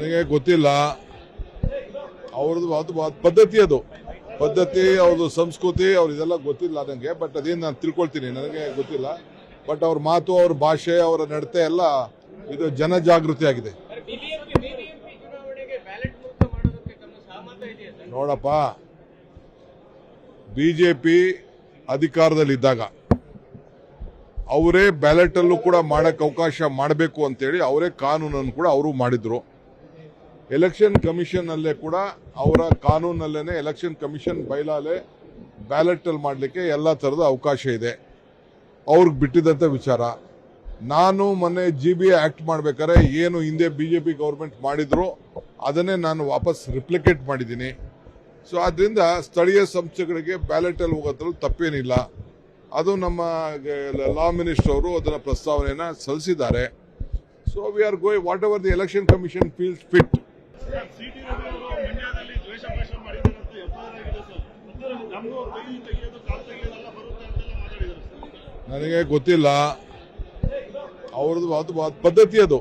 ನನಗೆ ಗೊತ್ತಿಲ್ಲ. ಅವ್ರದ್ದು ಅದು ಪದ್ಧತಿ, ಅದು ಪದ್ಧತಿ, ಅವ್ರದ್ದು ಸಂಸ್ಕೃತಿ, ಇದೆಲ್ಲ ಗೊತ್ತಿಲ್ಲ ನನಗೆ. ಬಟ್ ಅದೇನು ನಾನು ತಿಳ್ಕೊಳ್ತೀನಿ, ನನಗೆ ಗೊತ್ತಿಲ್ಲ. ಬಟ್ ಅವ್ರ ಮಾತು, ಅವ್ರ ಭಾಷೆ, ಅವರ ನಡತೆ ಎಲ್ಲ ಇದು ಜನಜಾಗೃತಿ ಆಗಿದೆ. ನೋಡಪ್ಪ, ಬಿಜೆಪಿ ಅಧಿಕಾರದಲ್ಲಿದ್ದಾಗ ಅವರೇ ಬ್ಯಾಲೆಟ್ ಅಲ್ಲೂ ಕೂಡ ಮಾಡಕ್ಕೆ ಅವಕಾಶ ಮಾಡಬೇಕು ಅಂತೇಳಿ ಅವರೇ ಕಾನೂನನ್ನು ಕೂಡ ಅವರು ಮಾಡಿದ್ರು. ಎಲೆಕ್ಷನ್ ಕಮಿಷನ್ ಅಲ್ಲೇ ಕೂಡ ಅವರ ಕಾನೂನಲ್ಲೇನೆ ಎಲೆಕ್ಷನ್ ಕಮಿಷನ್ ಬೈಲಾಲೆ ಬ್ಯಾಲೆಟ್ ಅಲ್ಲಿ ಮಾಡಲಿಕ್ಕೆ ಎಲ್ಲ ತರದ ಅವಕಾಶ ಇದೆ. ಅವ್ರಿಗೆ ಬಿಟ್ಟಿದ್ದಂತ ವಿಚಾರ. ನಾನು ಮೊನ್ನೆ GBA ಆಕ್ಟ್ ಮಾಡ್ಬೇಕಾದ್ರೆ ಏನು ಹಿಂದೆ ಬಿಜೆಪಿ ಗವರ್ಮೆಂಟ್ ಮಾಡಿದ್ರು ಅದನ್ನೇ ನಾನು ವಾಪಸ್ ರಿಪ್ಲಿಕೇಟ್ ಮಾಡಿದ್ದೀನಿ. ಸೊ ಆದ್ರಿಂದ ಸ್ಥಳೀಯ ಸಂಸ್ಥೆಗಳಿಗೆ ಬ್ಯಾಲೆಟ್ ಅಲ್ಲಿ ಹೋಗೋದ್ರಲ್ಲಿ ತಪ್ಪೇನಿಲ್ಲ. ಅದು ನಮ್ಮ ಲಾ ಮಿನಿಸ್ಟರ್ ಅವರು ಅದನ್ನ ಪ್ರಸ್ತಾವನೆಯನ್ನ ಸಲ್ಲಿಸಿದ್ದಾರೆ. So we are going what ever the election commission feels fit. ನನಗೆ ಗೊತ್ತಿಲ್ಲ. ಅವ್ರದ್ದು ಅದು ಪದ್ಧತಿ, ಅದು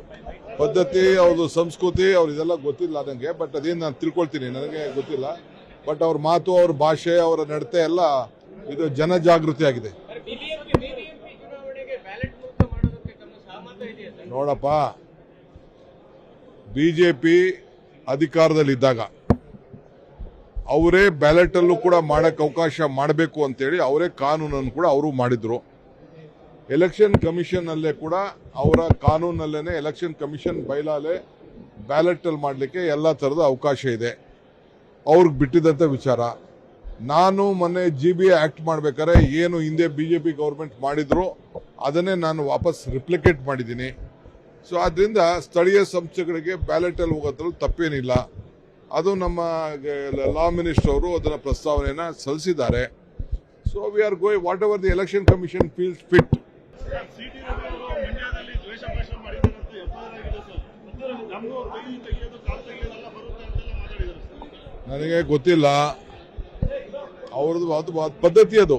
ಪದ್ಧತಿ, ಅವ್ರದ್ದು ಸಂಸ್ಕೃತಿ, ಇದೆಲ್ಲ ಗೊತ್ತಿಲ್ಲ ನನಗೆ. ಬಟ್ ಅದೇನು ನಾನು ತಿಳ್ಕೊಳ್ತೀನಿ, ನನಗೆ ಗೊತ್ತಿಲ್ಲ. ಬಟ್ ಅವ್ರ ಮಾತು, ಅವ್ರ ಭಾಷೆ, ಅವರ ನಡತೆ ಎಲ್ಲ ಇದು ಜನಜಾಗೃತಿ ಆಗಿದೆ. ನೋಡಪ್ಪ, ಬಿಜೆಪಿ ಅಧಿಕಾರದಲ್ಲಿದ್ದಾಗ ಅವರೇ ಬ್ಯಾಲೆಟ್ ಅಲ್ಲೂ ಕೂಡ ಮಾಡಕ್ಕೆ ಅವಕಾಶ ಮಾಡಬೇಕು ಅಂತೇಳಿ ಅವರೇ ಕಾನೂನನ್ನು ಕೂಡ ಅವರು ಮಾಡಿದ್ರು. ಎಲೆಕ್ಷನ್ ಕಮಿಷನ್ ಅಲ್ಲೇ ಕೂಡ ಅವರ ಕಾನೂನಲ್ಲೇನೆ ಎಲೆಕ್ಷನ್ ಕಮಿಷನ್ ಬೈಲಾಲೆ ಬ್ಯಾಲೆಟ್ ಅಲ್ಲಿ ಮಾಡಲಿಕ್ಕೆ ಎಲ್ಲ ತರದ ಅವಕಾಶ ಇದೆ. ಅವ್ರಿಗೆ ಬಿಟ್ಟಿದ್ದಂತ ವಿಚಾರ. ನಾನು ಮೊನ್ನೆ GBA ಆಕ್ಟ್ ಮಾಡ್ಬೇಕಾದ್ರೆ ಏನು ಹಿಂದೆ ಬಿಜೆಪಿ ಗವರ್ಮೆಂಟ್ ಮಾಡಿದ್ರು ಅದನ್ನೇ ನಾನು ವಾಪಸ್ ರಿಪ್ಲಿಕೇಟ್ ಮಾಡಿದ್ದೀನಿ. ಸೊ ಆದ್ರಿಂದ ಸ್ಥಳೀಯ ಸಂಸ್ಥೆಗಳಿಗೆ ಬ್ಯಾಲೆಟ್ ಅಲ್ಲಿ ಹೋಗೋದ್ರಲ್ಲಿ ತಪ್ಪೇನಿಲ್ಲ. ಅದು ನಮ್ಮ ಲಾ ಮಿನಿಸ್ಟರ್ ಅವರು ಅದನ್ನ ಪ್ರಸ್ತಾವನೆಯನ್ನ ಸಲ್ಲಿಸಿದ್ದಾರೆ. So we are going what ever the election commission feels fit. ನನಗೆ ಗೊತ್ತಿಲ್ಲ. ಅವ್ರದ್ದು ಅದು ಪದ್ಧತಿ, ಅದು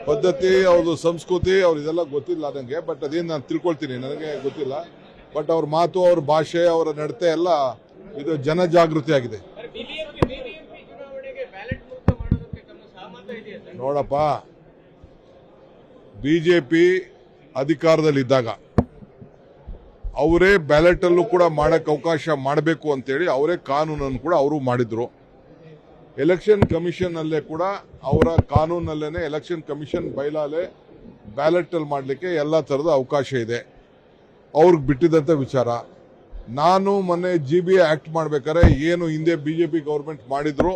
ಪದ್ಧತಿ, ಅವ್ರದ್ದು ಸಂಸ್ಕೃತಿ, ಇದೆಲ್ಲ ಗೊತ್ತಿಲ್ಲ ನನಗೆ. ಬಟ್ ಅದೇನು ನಾನು ತಿಳ್ಕೊಳ್ತೀನಿ, ನನಗೆ ಗೊತ್ತಿಲ್ಲ. ಬಟ್ ಅವ್ರ ಮಾತು, ಅವ್ರ ಭಾಷೆ, ಅವರ ನಡತೆ ಎಲ್ಲ ಇದು ಜನಜಾಗೃತಿ ಆಗಿದೆ. ನೋಡಪ್ಪ, ಬಿಜೆಪಿ ಅಧಿಕಾರದಲ್ಲಿದ್ದಾಗ ಅವರೇ ಬ್ಯಾಲೆಟ್ ಅಲ್ಲೂ ಕೂಡ ಮಾಡಕ್ಕೆ ಅವಕಾಶ ಮಾಡಬೇಕು ಅಂತೇಳಿ ಅವರೇ ಕಾನೂನನ್ನು ಕೂಡ ಅವರು ಮಾಡಿದ್ರು. ಎಲೆಕ್ಷನ್ ಕಮಿಷನ್ ಅಲ್ಲೇ ಕೂಡ ಅವರ ಕಾನೂನಲ್ಲೇನೆ ಎಲೆಕ್ಷನ್ ಕಮಿಷನ್ ಬೈಲಾಲೆ ಬ್ಯಾಲೆಟ್ ಅಲ್ಲಿ ಮಾಡಲಿಕ್ಕೆ ಎಲ್ಲ ತರದ ಅವಕಾಶ ಇದೆ. ಅವ್ರಿಗೆ ಬಿಟ್ಟಿದ್ದಂತ ವಿಚಾರ. ನಾನು ಮೊನ್ನೆ GBA ಆಕ್ಟ್ ಮಾಡ್ಬೇಕಾದ್ರೆ ಏನು ಹಿಂದೆ ಬಿಜೆಪಿ ಗವರ್ಮೆಂಟ್ ಮಾಡಿದ್ರು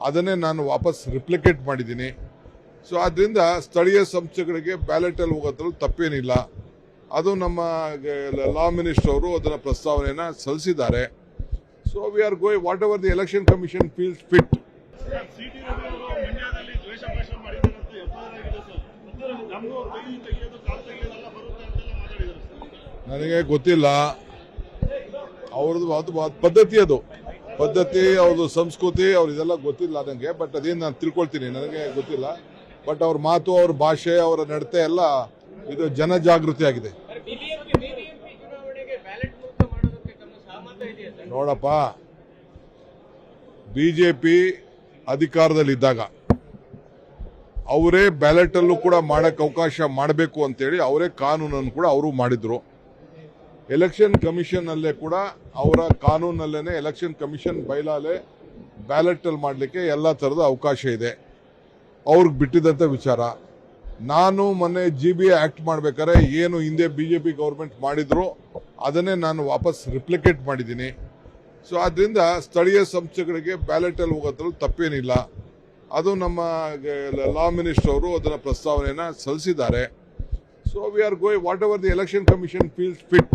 ಅದನ್ನೇ ನಾನು ವಾಪಸ್ ರಿಪ್ಲಿಕೇಟ್ ಮಾಡಿದ್ದೀನಿ. ಸೊ ಆದ್ರಿಂದ ಸ್ಥಳೀಯ ಸಂಸ್ಥೆಗಳಿಗೆ ಬ್ಯಾಲೆಟ್ ಅಲ್ಲಿ ಹೋಗೋದ್ರಲ್ಲಿ ತಪ್ಪೇನಿಲ್ಲ. ಅದು ನಮ್ಮ ಲಾ ಮಿನಿಸ್ಟರ್ ಅವರು ಅದನ್ನ ಪ್ರಸ್ತಾವನೆಯನ್ನ ಸಲ್ಲಿಸಿದ್ದಾರೆ. So we are going what ever the election commission feels fit. ನನಗೆ ಗೊತ್ತಿಲ್ಲ. ಅವ್ರದ್ದು ಅದು ಪದ್ಧತಿ, ಅದು ಪದ್ಧತಿ, ಅವ್ರದ್ದು ಸಂಸ್ಕೃತಿ, ಇದೆಲ್ಲ ಗೊತ್ತಿಲ್ಲ ನನಗೆ. ಬಟ್ ಅದೇನು ನಾನು ತಿಳ್ಕೊಳ್ತೀನಿ, ನನಗೆ ಗೊತ್ತಿಲ್ಲ. ಬಟ್ ಅವ್ರ ಮಾತು, ಅವ್ರ ಭಾಷೆ, ಅವರ ನಡತೆ ಎಲ್ಲ ಇದು ಜನಜಾಗೃತಿ ಆಗಿದೆ. ನೋಡಪ್ಪ, ಬಿಜೆಪಿ ಅಧಿಕಾರದಲ್ಲಿದ್ದಾಗ ಅವರೇ ಬ್ಯಾಲೆಟ್ ಅಲ್ಲೂ ಕೂಡ ಮಾಡಕ್ಕೆ ಅವಕಾಶ ಮಾಡಬೇಕು ಅಂತೇಳಿ ಅವರೇ ಕಾನೂನನ್ನು ಕೂಡ ಅವರು ಮಾಡಿದ್ರು. ಎಲೆಕ್ಷನ್ ಕಮಿಷನ್ ಅಲ್ಲೇ ಕೂಡ ಅವರ ಕಾನೂನಲ್ಲೇನೆ ಎಲೆಕ್ಷನ್ ಕಮಿಷನ್ ಬೈಲಾಲೆ ಬ್ಯಾಲೆಟ್ ಅಲ್ಲಿ ಮಾಡಲಿಕ್ಕೆ ಎಲ್ಲ ತರದ ಅವಕಾಶ ಇದೆ. ಅವ್ರಿಗೆ ಬಿಟ್ಟಿದ್ದಂತ ವಿಚಾರ. ನಾನು ಮೊನ್ನೆ GBA ಆಕ್ಟ್ ಮಾಡ್ಬೇಕಾದ್ರೆ ಏನು ಹಿಂದೆ ಬಿಜೆಪಿ ಗವರ್ಮೆಂಟ್ ಮಾಡಿದ್ರು ಅದನ್ನೇ ನಾನು ವಾಪಸ್ ರಿಪ್ಲಿಕೇಟ್ ಮಾಡಿದ್ದೀನಿ. ಸೊ ಆದ್ರಿಂದ ಸ್ಥಳೀಯ ಸಂಸ್ಥೆಗಳಿಗೆ ಬ್ಯಾಲೆಟ್ ಅಲ್ಲಿ ಹೋಗೋದ್ರಲ್ಲಿ ತಪ್ಪೇನಿಲ್ಲ. ಅದು ನಮ್ಮ ಲಾ ಮಿನಿಸ್ಟರ್ ಅವರು ಅದನ್ನ ಪ್ರಸ್ತಾವನೆಯನ್ನ ಸಲ್ಲಿಸಿದ್ದಾರೆ. So we are going what ever the election commission feels fit.